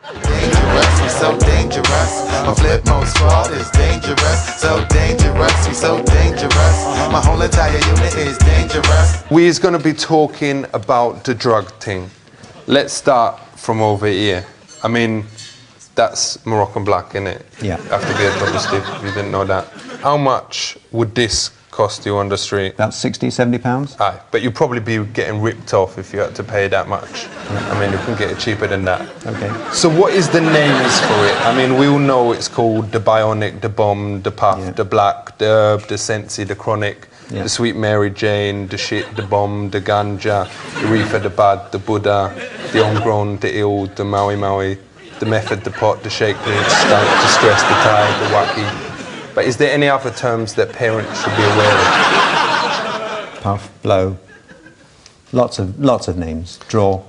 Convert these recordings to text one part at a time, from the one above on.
Dangerous, we so dangerous. My flip mode squad is dangerous. So dangerous, we so dangerous. My whole entire unit is dangerous. We're going to be talking about the drug thing. Let's start from over here. I mean, that's Moroccan black, innit? Yeah. Have to be a double stiff if you didn't know that. How much would this cost you on the street? About 60, 70 pounds. Aye, but you'd probably be getting ripped off if you had to pay that much. I mean, you can get it cheaper than that. Okay. So what is the names for it? I mean, we all know it's called the Bionic, the Bomb, the Puff, Yeah. the Black, the Herb, the Sensi, the Chronic, Yeah. the Sweet Mary Jane, the Shit, the Bomb, the Ganja, the Reefer, the Bad, the Buddha, the Homegrown, the Ill, the Maui Maui, the Method, the Pot, the Shake, the Stunt, the Stress, the Tide, the Wacky. But is there any other terms that parents should be aware of? Puff, blow. Lots of names. Draw.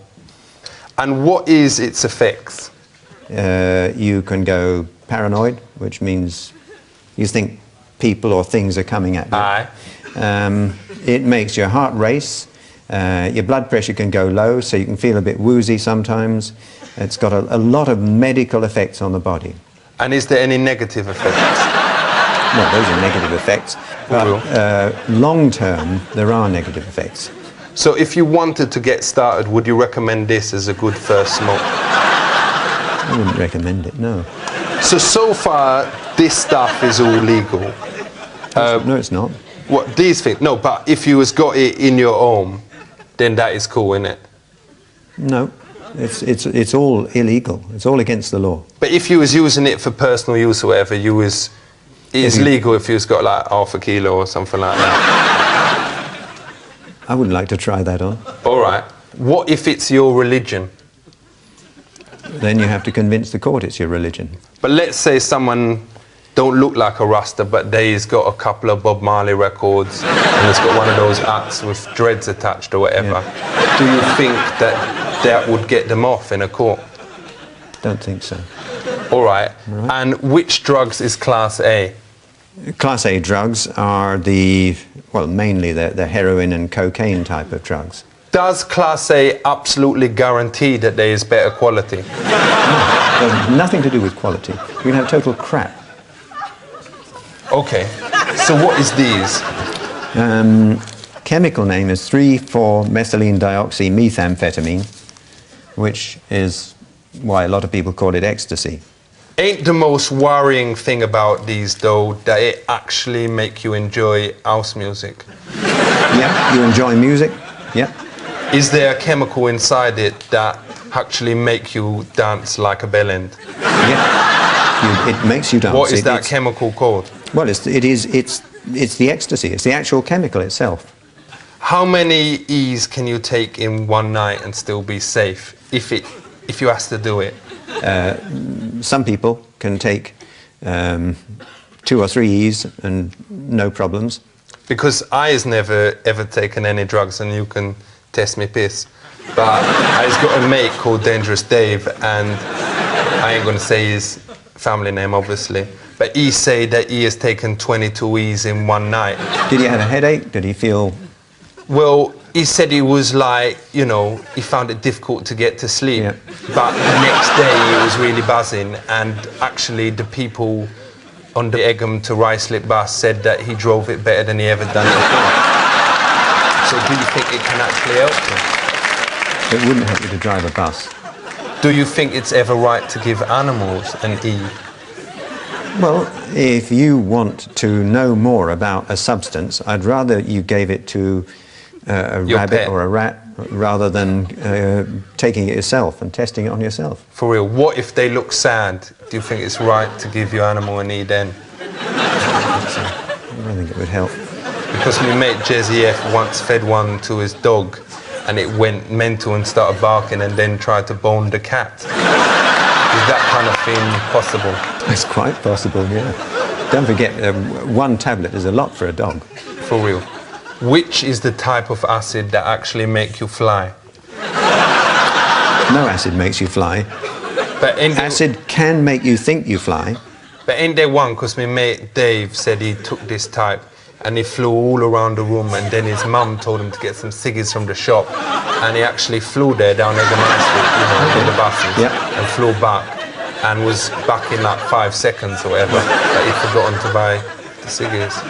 And what is its effects? You can go paranoid, which means you think people or things are coming at you. Aye. It makes your heart race. Your blood pressure can go low, so you can feel a bit woozy sometimes. It's got a lot of medical effects on the body. And is there any negative effects? Well, those are negative effects. But long term, there are negative effects. So if you wanted to get started, would you recommend this as a good first smoke? I wouldn't recommend it, no. So far, this stuff is all legal. No, it's not. What, these things? No, but if you has got it in your home, then that is cool, isn't it? No, it's all illegal. It's all against the law. But if you was using it for personal use or whatever, it's legal if you was got like half a kilo or something like that. I wouldn't like to try that on. All right. What if it's your religion? Then you have to convince the court it's your religion. But let's say someone don't look like a Rasta, but they's got a couple of Bob Marley records and it's got one of those hats with dreads attached or whatever. Yeah. Do you think that would get them off in a court? Don't think so. All right. And which drugs is Class A? Class A drugs are mainly the heroin and cocaine type of drugs. Does Class A absolutely guarantee that there is better quality? No, nothing to do with quality. You can have total crap. Okay. So what is these? Chemical name is 3,4-methylene dioxymethamphetamine, which is why a lot of people call it ecstasy. Ain't the most worrying thing about these, though, that it actually make you enjoy house music? Yeah, you enjoy music? Yeah. Is there a chemical inside it that actually make you dance like a bellend? Yeah. It makes you dance. What is that chemical called? Well, it's the ecstasy. It's the actual chemical itself. How many E's can you take in one night and still be safe if you have to do it? Some people can take 2 or 3 E's and no problems. Because I has never ever taken any drugs, and you can test me piss. But I've got a mate called Dangerous Dave, and I ain't gonna say his family name obviously, but he say that he has taken 22 E's in one night. Did he have a headache? Did he feel... Well, he said he was like, you know, he found it difficult to get to sleep. Yeah. But the next day he was really buzzing, and actually the people on the Egham to Ruislip bus said that he drove it better than he ever done it before. So do you think it can actually help you? It wouldn't help you to drive a bus. Do you think it's ever right to give animals an E? Well, if you want to know more about a substance, I'd rather you gave it to a Your rabbit pet. or a rat rather than taking it yourself and testing it on yourself. For real, what if they look sad? Do you think it's right to give your animal an E then? I don't think it would help. Because my mate Jezzy F once fed one to his dog and it went mental and started barking and then tried to bone the cat. Is that kind of thing possible? It's quite possible, yeah. Don't forget, 1 tablet is a lot for a dog. For real. Which is the type of acid that actually make you fly? No acid makes you fly. But Acid can make you think you fly. But ain't there one, because my mate Dave said he took this type, and he flew all around the room, and then his mum told him to get some ciggies from the shop, and he actually flew there down Egan Street, you know, in the buses, and flew back, and was back in like 5 seconds or whatever, but he'd forgotten to buy the ciggies.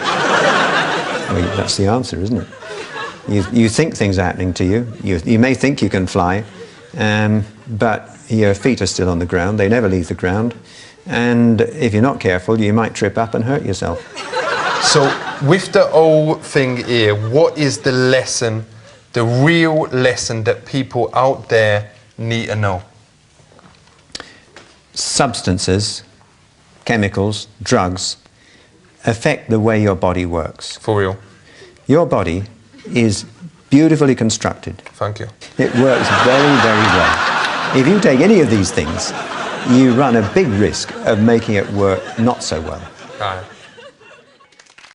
Well, that's the answer, isn't it? You think things are happening to you. You may think you can fly, but your feet are still on the ground. They never leave the ground. And if you're not careful, you might trip up and hurt yourself. So, with the whole thing here, what is the lesson, the real lesson that people out there need to know? Substances, chemicals, drugs, affect the way your body works. For real. Your body is beautifully constructed. Thank you. It works very, very well. If you take any of these things, you run a big risk of making it work not so well. Right.